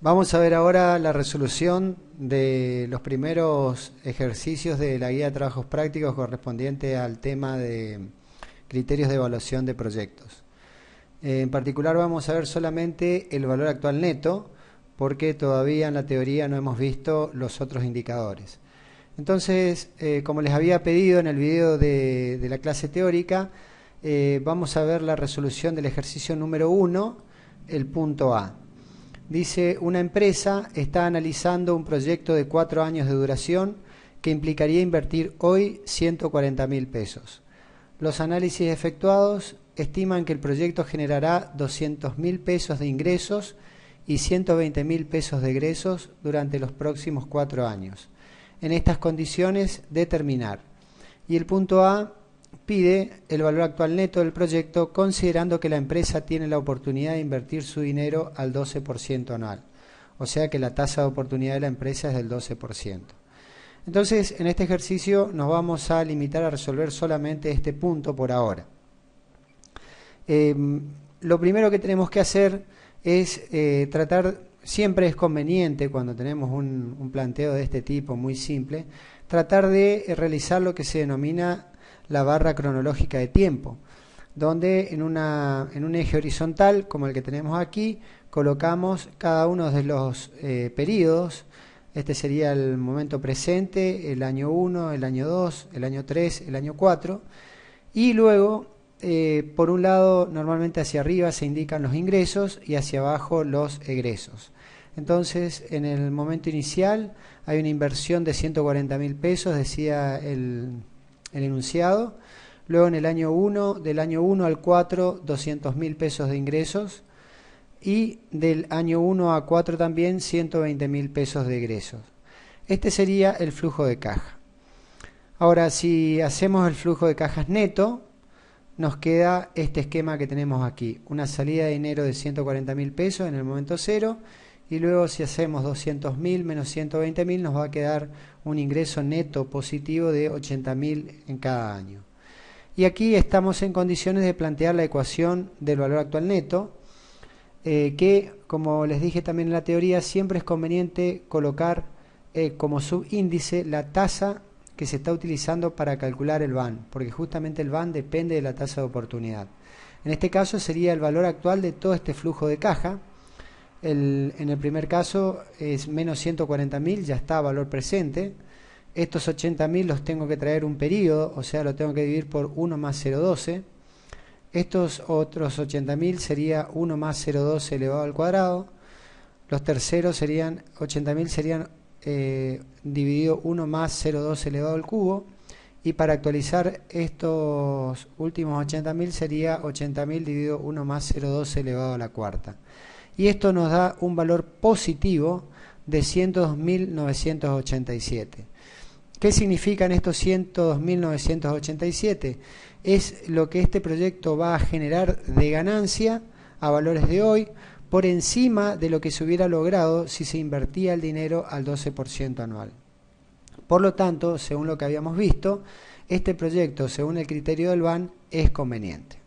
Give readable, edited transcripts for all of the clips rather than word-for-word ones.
Vamos a ver ahora la resolución de los primeros ejercicios de la guía de trabajos prácticos correspondiente al tema de criterios de evaluación de proyectos. En particular vamos a ver solamente el valor actual neto, porque todavía en la teoría no hemos visto los otros indicadores. Entonces, como les había pedido en el video de la clase teórica, vamos a ver la resolución del ejercicio número 1, el punto A. Dice, una empresa está analizando un proyecto de 4 años de duración que implicaría invertir hoy 140.000 pesos. Los análisis efectuados estiman que el proyecto generará 200.000 pesos de ingresos y 120.000 pesos de egresos durante los próximos 4 años. En estas condiciones, determinar. Y el punto A pide el valor actual neto del proyecto considerando que la empresa tiene la oportunidad de invertir su dinero al 12% anual. O sea que la tasa de oportunidad de la empresa es del 12%. Entonces, en este ejercicio nos vamos a limitar a resolver solamente este punto por ahora. Lo primero que tenemos que hacer es tratar, siempre es conveniente cuando tenemos un planteo de este tipo muy simple, tratar de realizar lo que se denomina la barra cronológica de tiempo, donde en un eje horizontal, como el que tenemos aquí, colocamos cada uno de los periodos. Este sería el momento presente, el año 1, el año 2, el año 3, el año 4, y luego, por un lado, normalmente hacia arriba se indican los ingresos y hacia abajo los egresos. Entonces, en el momento inicial hay una inversión de 140.000 pesos, decía el enunciado. Luego en el año 1, del año 1 al 4, 200.000 pesos de ingresos. Y del año 1 a 4 también 120.000 pesos de egresos. Este sería el flujo de caja. Ahora, si hacemos el flujo de cajas neto, nos queda este esquema que tenemos aquí. Una salida de dinero de 140.000 pesos en el momento 0. Y luego si hacemos 200.000 menos 120.000 nos va a quedar un ingreso neto positivo de 80.000 en cada año. Y aquí estamos en condiciones de plantear la ecuación del valor actual neto, que como les dije también en la teoría, siempre es conveniente colocar como subíndice la tasa que se está utilizando para calcular el VAN, porque justamente el VAN depende de la tasa de oportunidad. En este caso sería el valor actual de todo este flujo de caja. En el primer caso es menos 140.000, ya está valor presente. Estos 80.000 los tengo que traer un periodo, o sea, lo tengo que dividir por 1 más 0,12. Estos otros 80.000 sería 1 más 0,12 elevado al cuadrado. Los terceros serían 80.000 serían dividido 1 más 0,12 elevado al cubo. Y para actualizar estos últimos 80.000 sería 80.000 dividido 1 más 0,12 elevado a la cuarta. Y esto nos da un valor positivo de 102.987. ¿Qué significan estos 102.987? Es lo que este proyecto va a generar de ganancia a valores de hoy por encima de lo que se hubiera logrado si se invertía el dinero al 12% anual. Por lo tanto, según lo que habíamos visto, este proyecto, según el criterio del VAN, es conveniente.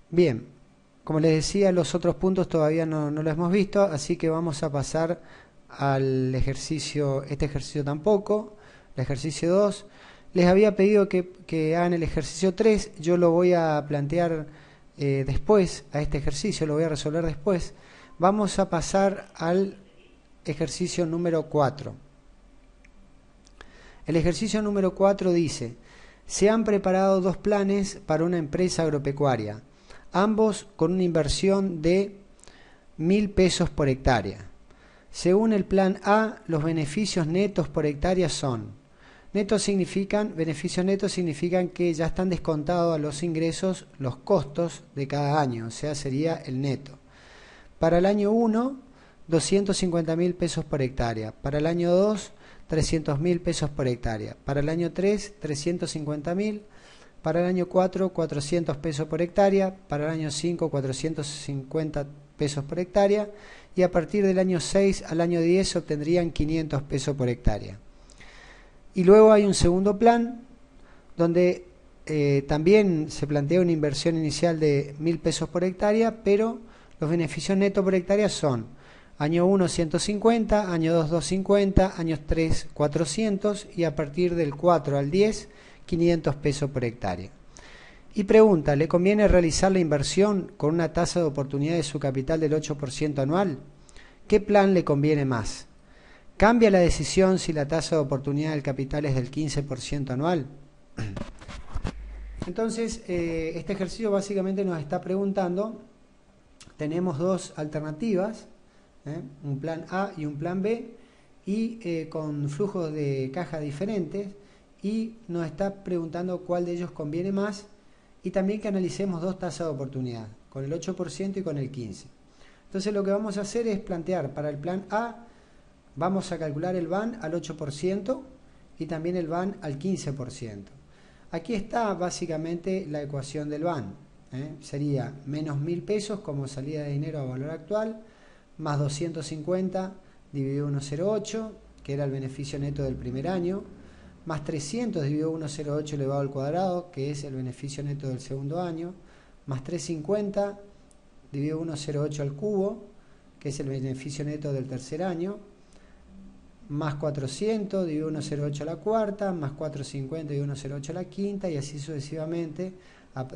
Bien. Como les decía, los otros puntos todavía no los hemos visto, así que vamos a pasar al ejercicio, este ejercicio tampoco, el ejercicio 2. Les había pedido que hagan el ejercicio 3, yo lo voy a plantear después, a este ejercicio, lo voy a resolver después. Vamos a pasar al ejercicio número 4. El ejercicio número 4 dice, se han preparado 2 planes para una empresa agropecuaria, ambos con una inversión de 1.000 pesos por hectárea. Según el plan A, los beneficios netos por hectárea son, beneficios netos significan que ya están descontados a los ingresos los costos de cada año, o sea, sería el neto. Para el año 1, 250.000 pesos por hectárea. Para el año 2, 300.000 pesos por hectárea. Para el año 3, 350.000. Para el año 4, 400 pesos por hectárea. Para el año 5, 450 pesos por hectárea. Y a partir del año 6 al año 10 se obtendrían 500 pesos por hectárea. Y luego hay un segundo plan donde también se plantea una inversión inicial de 1.000 pesos por hectárea, pero los beneficios netos por hectárea son Año 1, 150, año 2, 250, años 3, 400 y a partir del 4 al 10, 500 pesos por hectárea. Y pregunta, ¿le conviene realizar la inversión con una tasa de oportunidad de su capital del 8% anual? ¿Qué plan le conviene más? ¿Cambia la decisión si la tasa de oportunidad del capital es del 15% anual? Entonces, este ejercicio básicamente nos está preguntando, tenemos dos alternativas, un plan A y un plan B, y con flujos de caja diferentes, y nos está preguntando cuál de ellos conviene más, y también que analicemos dos tasas de oportunidad, con el 8% y con el 15%. Entonces lo que vamos a hacer es plantear para el plan A, vamos a calcular el VAN al 8% y también el VAN al 15%. Aquí está básicamente la ecuación del VAN. Sería menos 1.000 pesos como salida de dinero a valor actual, más 250 dividido 1,08, que era el beneficio neto del primer año, más 300 dividido 1,08 elevado al cuadrado, que es el beneficio neto del segundo año, más 350 dividido 1,08 al cubo, que es el beneficio neto del tercer año, más 400 dividido 1,08 a la cuarta, más 450 dividido 1,08 a la quinta, y así sucesivamente.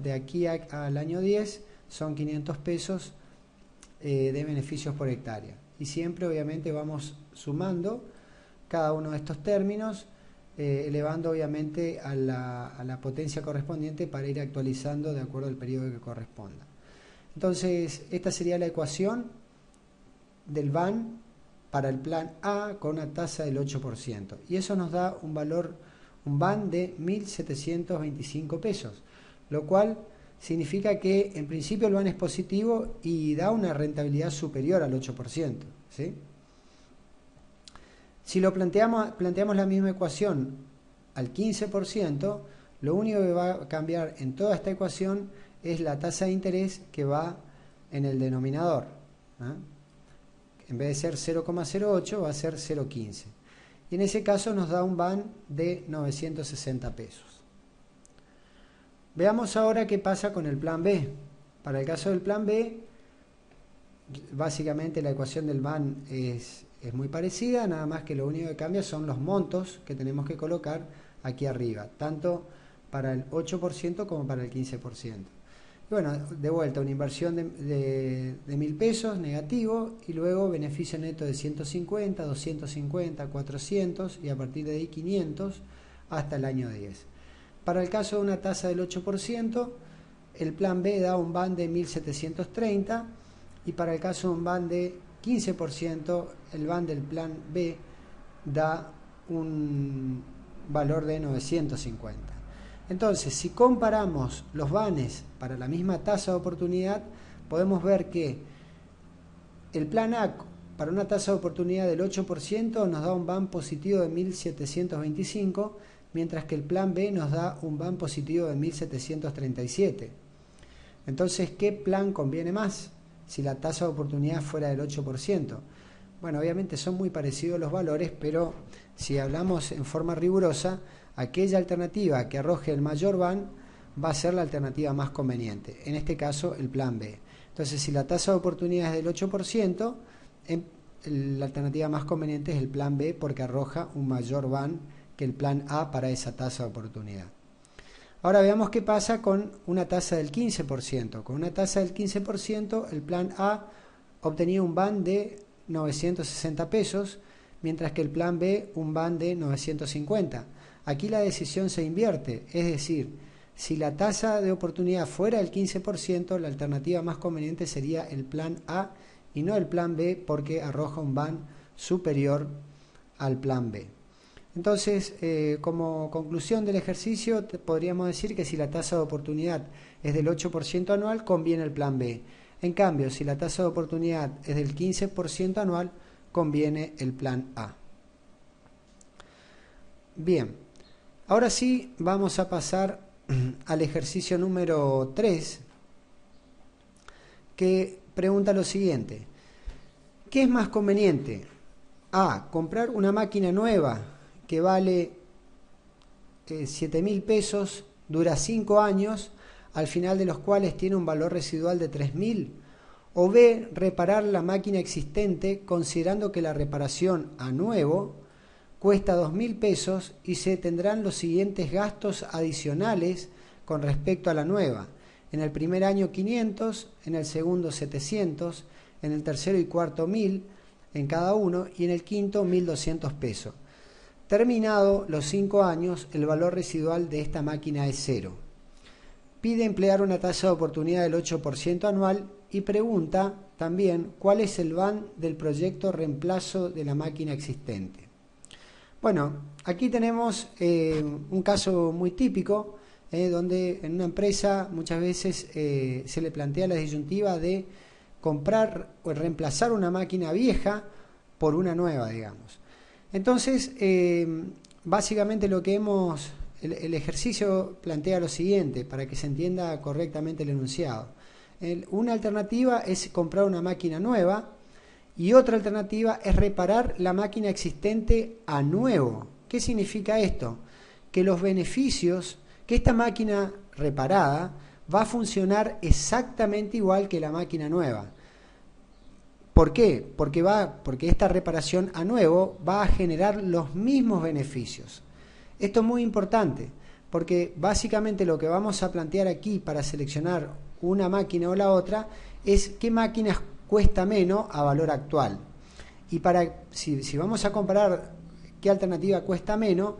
De aquí al año 10 son 500 pesos de beneficios por hectárea. Y siempre obviamente vamos sumando cada uno de estos términos, elevando obviamente a la potencia correspondiente para ir actualizando de acuerdo al periodo que corresponda. Entonces, esta sería la ecuación del VAN para el plan A con una tasa del 8%. Y eso nos da un valor, un VAN de 1.725 pesos, lo cual significa que en principio el VAN es positivo y da una rentabilidad superior al 8%. ¿Sí? Si lo planteamos la misma ecuación al 15%, lo único que va a cambiar en toda esta ecuación es la tasa de interés que va en el denominador. En vez de ser 0,08 va a ser 0,15. Y en ese caso nos da un VAN de 960 pesos. Veamos ahora qué pasa con el plan B. Para el caso del plan B, básicamente la ecuación del VAN es muy parecida, nada más que lo único que cambia son los montos que tenemos que colocar aquí arriba, tanto para el 8% como para el 15%. Y bueno, de vuelta, una inversión de 1.000 pesos negativo, y luego beneficio neto de 150, 250, 400 y a partir de ahí 500 hasta el año 10. Para el caso de una tasa del 8%, el plan B da un VAN de 1.730, y para el caso de un VAN de 15%, el VAN del plan B da un valor de 950. Entonces, si comparamos los VANes para la misma tasa de oportunidad, podemos ver que el plan A para una tasa de oportunidad del 8% nos da un VAN positivo de 1.725, mientras que el plan B nos da un VAN positivo de 1.737. Entonces, ¿qué plan conviene más si la tasa de oportunidad fuera del 8%? Bueno, obviamente son muy parecidos los valores, pero si hablamos en forma rigurosa, aquella alternativa que arroje el mayor VAN va a ser la alternativa más conveniente, en este caso el plan B. Entonces, si la tasa de oportunidad es del 8%, la alternativa más conveniente es el plan B porque arroja un mayor VAN que el plan A para esa tasa de oportunidad. Ahora veamos qué pasa con una tasa del 15%. Con una tasa del 15%, el plan A obtenía un VAN de 960 pesos, mientras que el plan B un VAN de 950. Aquí la decisión se invierte, es decir, si la tasa de oportunidad fuera del 15%, la alternativa más conveniente sería el plan A y no el plan B porque arroja un VAN superior al plan B. Entonces, como conclusión del ejercicio, podríamos decir que si la tasa de oportunidad es del 8% anual, conviene el plan B. En cambio, si la tasa de oportunidad es del 15% anual, conviene el plan A. Bien, ahora sí vamos a pasar al ejercicio número 3, que pregunta lo siguiente. ¿Qué es más conveniente? A, comprar una máquina nueva que vale 7.000 pesos, dura 5 años, al final de los cuales tiene un valor residual de 3.000, O B, reparar la máquina existente considerando que la reparación a nuevo cuesta 2.000 pesos y se tendrán los siguientes gastos adicionales con respecto a la nueva. En el primer año 500, en el segundo 700, en el tercero y cuarto 1.000 en cada uno y en el quinto 1.200 pesos. Terminado los 5 años, el valor residual de esta máquina es 0. Pide emplear una tasa de oportunidad del 8% anual y pregunta también cuál es el VAN del proyecto reemplazo de la máquina existente. Bueno, aquí tenemos un caso muy típico donde en una empresa muchas veces se le plantea la disyuntiva de comprar o reemplazar una máquina vieja por una nueva, digamos. Entonces, básicamente lo que el ejercicio plantea lo siguiente, para que se entienda correctamente el enunciado. Una alternativa es comprar una máquina nueva y otra alternativa es reparar la máquina existente a nuevo. ¿Qué significa esto? Que los beneficios, que esta máquina reparada va a funcionar exactamente igual que la máquina nueva. ¿Por qué? Porque esta reparación a nuevo va a generar los mismos beneficios. Esto es muy importante, porque básicamente lo que vamos a plantear aquí para seleccionar una máquina o la otra es qué máquina cuesta menos a valor actual. Y si vamos a comparar qué alternativa cuesta menos,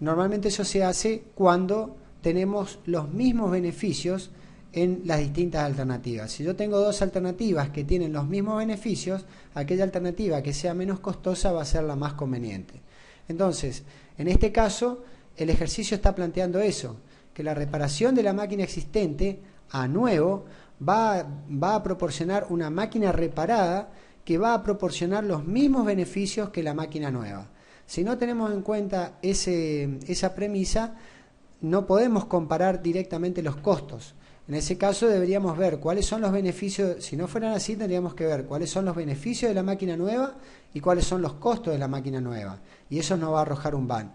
normalmente eso se hace cuando tenemos los mismos beneficios en las distintas alternativas. Si yo tengo dos alternativas que tienen los mismos beneficios, aquella alternativa que sea menos costosa va a ser la más conveniente. Entonces, en este caso, el ejercicio está planteando eso, que la reparación de la máquina existente a nuevo va a proporcionar una máquina reparada que va a proporcionar los mismos beneficios que la máquina nueva. Si no tenemos en cuenta esa premisa, no podemos comparar directamente los costos. En ese caso deberíamos ver cuáles son los beneficios. Si no fueran así, tendríamos que ver cuáles son los beneficios de la máquina nueva y cuáles son los costos de la máquina nueva. Y eso nos va a arrojar un VAN.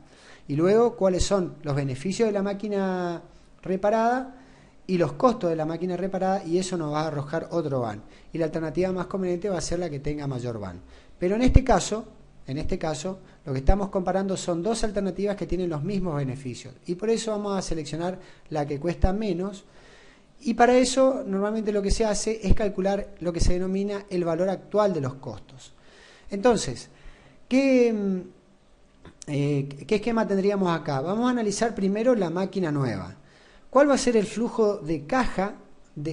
Y luego cuáles son los beneficios de la máquina reparada y los costos de la máquina reparada, y eso nos va a arrojar otro VAN. Y la alternativa más conveniente va a ser la que tenga mayor VAN. Pero en este caso, lo que estamos comparando son dos alternativas que tienen los mismos beneficios. Y por eso vamos a seleccionar la que cuesta menos. Y para eso normalmente lo que se hace es calcular lo que se denomina el valor actual de los costos. Entonces, ¿qué esquema tendríamos acá? Vamos a analizar primero la máquina nueva. ¿Cuál va a ser el flujo de caja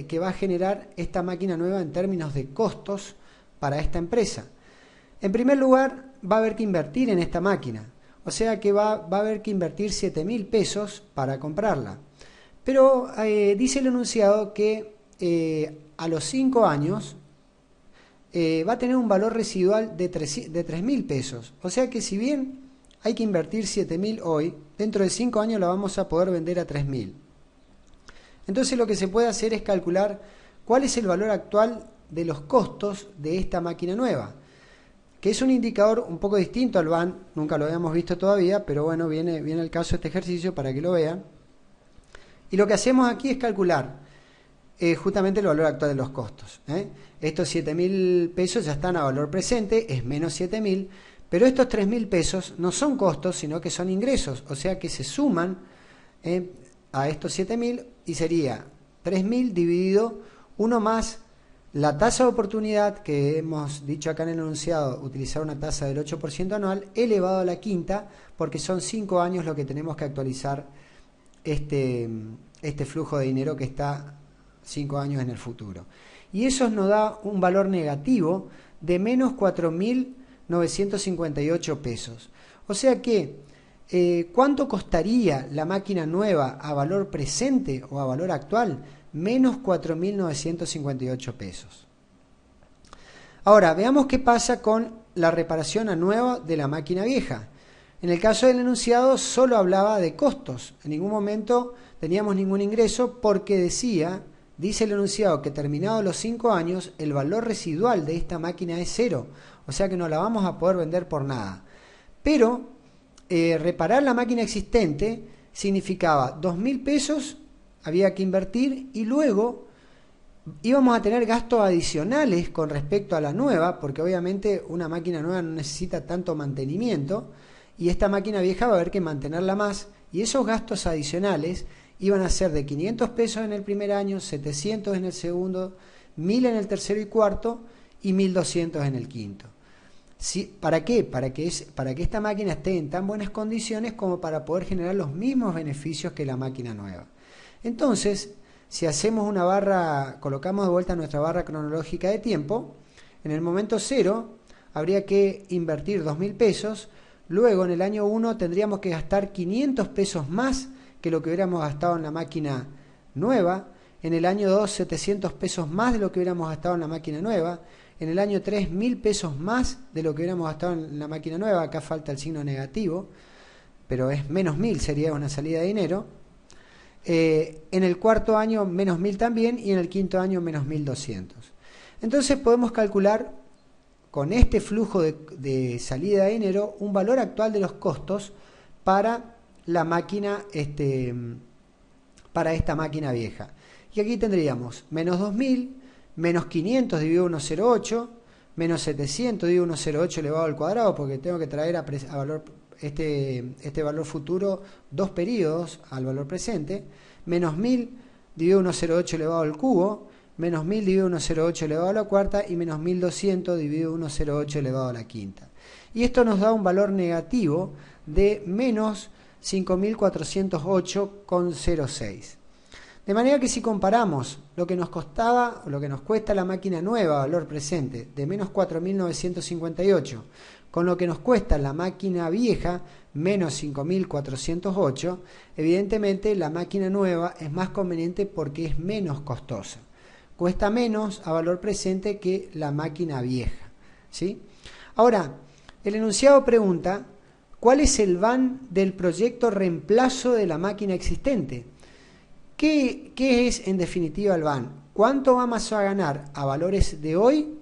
que va a generar esta máquina nueva en términos de costos para esta empresa? En primer lugar, va a haber que invertir en esta máquina. O sea que va a haber que invertir 7.000 pesos para comprarla. Pero dice el enunciado que a los 5 años va a tener un valor residual de 3.000 pesos. O sea que si bien hay que invertir 7.000 hoy, dentro de 5 años la vamos a poder vender a 3.000. Entonces lo que se puede hacer es calcular cuál es el valor actual de los costos de esta máquina nueva, que es un indicador un poco distinto al VAN, nunca lo habíamos visto todavía, pero bueno, viene el caso de este ejercicio para que lo vean. Y lo que hacemos aquí es calcular justamente el valor actual de los costos. Estos 7.000 pesos ya están a valor presente, es menos 7.000, pero estos 3.000 pesos no son costos, sino que son ingresos, o sea que se suman a estos 7.000 y sería 3.000 dividido 1 más la tasa de oportunidad, que hemos dicho acá en el enunciado, utilizar una tasa del 8% anual, elevado a la quinta, porque son 5 años lo que tenemos que actualizar este flujo de dinero que está 5 años en el futuro. Y eso nos da un valor negativo de menos 4.958 pesos. O sea que, ¿cuánto costaría la máquina nueva a valor presente o a valor actual? Menos 4.958 pesos. Ahora, veamos qué pasa con la reparación a nueva de la máquina vieja. En el caso del enunciado solo hablaba de costos. En ningún momento teníamos ningún ingreso porque dice el enunciado que terminados los 5 años, el valor residual de esta máquina es 0. O sea que no la vamos a poder vender por nada. Pero reparar la máquina existente significaba 2.000 pesos, había que invertir y luego íbamos a tener gastos adicionales con respecto a la nueva, porque obviamente una máquina nueva no necesita tanto mantenimiento, y esta máquina vieja va a haber que mantenerla más, y esos gastos adicionales iban a ser de 500 pesos en el primer año, 700 en el segundo, 1000 en el tercero y cuarto, y 1200 en el quinto. ¿Sí? ¿Para qué? Para que esta máquina esté en tan buenas condiciones como para poder generar los mismos beneficios que la máquina nueva. Entonces, si hacemos una barra, colocamos de vuelta nuestra barra cronológica de tiempo, en el momento 0 habría que invertir 2.000 pesos, luego en el año 1 tendríamos que gastar 500 pesos más que lo que hubiéramos gastado en la máquina nueva, en el año 2 700 pesos más de lo que hubiéramos gastado en la máquina nueva, en el año 3 1.000 pesos más de lo que hubiéramos gastado en la máquina nueva, acá falta el signo negativo, pero es menos 1.000, sería una salida de dinero. En el cuarto año menos 1.000 también, y en el quinto año menos 1.200. Entonces podemos calcular con este flujo de salida de dinero un valor actual de los costos para la máquina, para esta máquina vieja. Y aquí tendríamos menos 2.000, menos 500 dividido 1,08, menos 700 dividido 1,08 elevado al cuadrado, porque tengo que traer a valor este valor futuro 2 periodos al valor presente, menos 1000 dividido 1,08 elevado al cubo, menos 1000 dividido 1,08 elevado a la cuarta, y menos 1200 dividido 1,08 elevado a la quinta. Y esto nos da un valor negativo de menos 5408,06. De manera que si comparamos lo que nos costaba, o lo que nos cuesta la máquina nueva, valor presente, de menos 4958, con lo que nos cuesta la máquina vieja, menos 5408, evidentemente la máquina nueva es más conveniente porque es menos costosa. Cuesta menos a valor presente que la máquina vieja, ¿sí? Ahora, el enunciado pregunta, ¿cuál es el VAN del proyecto reemplazo de la máquina existente? ¿Qué es en definitiva el VAN? ¿Cuánto vamos a ganar a valores de hoy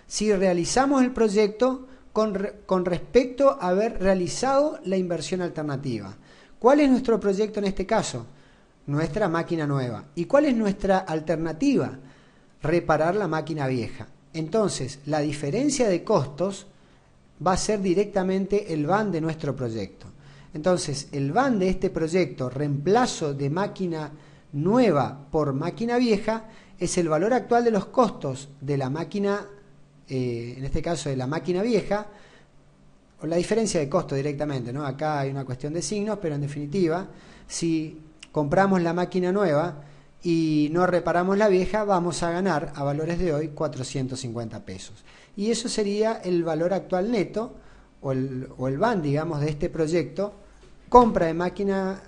si realizamos el proyecto con respecto a haber realizado la inversión alternativa? ¿Cuál es nuestro proyecto en este caso? Nuestra máquina nueva. ¿Y cuál es nuestra alternativa? Reparar la máquina vieja. Entonces, la diferencia de costos va a ser directamente el VAN de nuestro proyecto. Entonces, el VAN de este proyecto, reemplazo de máquina nueva por máquina vieja, es el valor actual de los costos de la máquina, en este caso de la máquina vieja, o la diferencia de costo directamente, ¿no? Acá hay una cuestión de signos, pero en definitiva, si compramos la máquina nueva y no reparamos la vieja, vamos a ganar a valores de hoy 450 pesos. Y eso sería el valor actual neto, o el VAN, digamos, de este proyecto, compra de máquina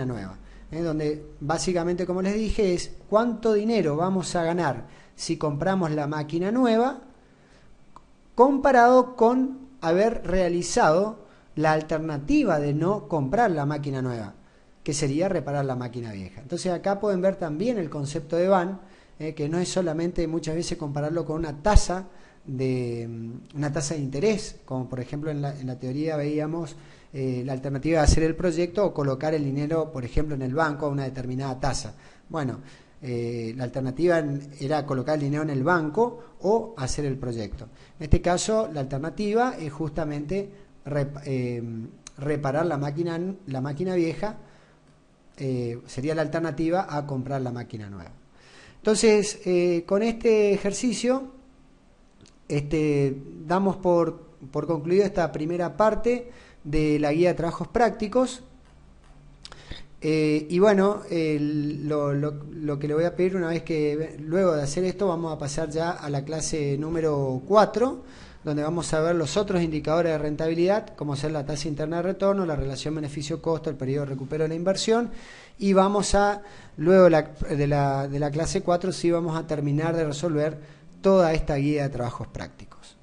nueva, donde básicamente, como les dije, es cuánto dinero vamos a ganar si compramos la máquina nueva comparado con haber realizado la alternativa de no comprar la máquina nueva, que sería reparar la máquina vieja. Entonces acá pueden ver también el concepto de VAN, que no es solamente muchas veces compararlo con una tasa de interés, como por ejemplo en la teoría veíamos la alternativa de hacer el proyecto o colocar el dinero, por ejemplo, en el banco a una determinada tasa. Bueno, la alternativa era colocar el dinero en el banco o hacer el proyecto. En este caso, la alternativa es justamente reparar la máquina vieja, sería la alternativa a comprar la máquina nueva. Entonces, con este ejercicio, damos por concluido esta primera parte de la guía de trabajos prácticos. Y bueno, lo que le voy a pedir, una vez que luego de hacer esto, vamos a pasar ya a la clase número 4, donde vamos a ver los otros indicadores de rentabilidad, como ser la tasa interna de retorno, la relación beneficio-costo, el periodo de recupero de la inversión, y vamos a, luego de la clase 4, sí vamos a terminar de resolver toda esta guía de trabajos prácticos.